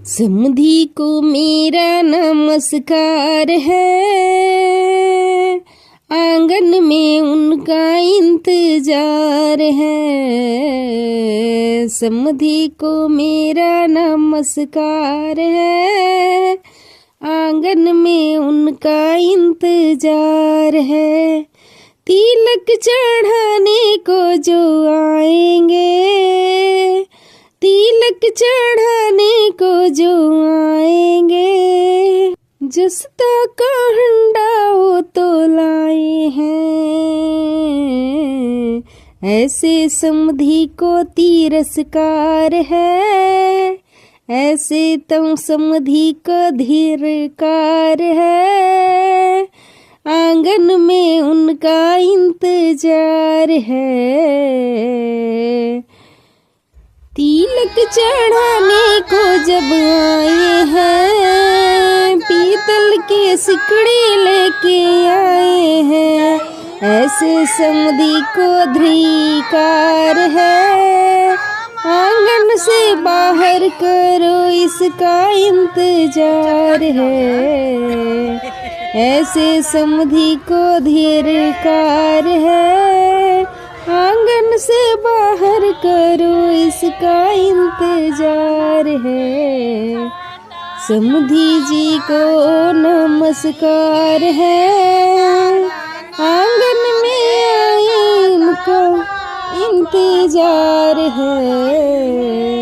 समधी को मेरा नमस्कार है, आंगन में उनका इंतजार है। समधी को मेरा नमस्कार है, आंगन में उनका इंतजार है। तिलक चढ़ाने को जो आएंगे, तिलक चढ़ाने को जो आएंगे, जसता का हंडा वो तो लाए हैं। ऐसे समधी को तिरस्कार है, ऐसे तुम समधी को धीरकार है। आंगन में उनका इंतजार है। तिलक चढ़ाने को जब आए हैं, पीतल के सिकड़ी लेके आए हैं। ऐसे समधी को धिक्कार है, आंगन से बाहर करो इसका इंतजार है। ऐसे समधी को धिक्कार है, आंगन से बाहर करो इसका इंतजार है। समधी जी को नमस्कार है, आंगन में आए उनका इंतजार है।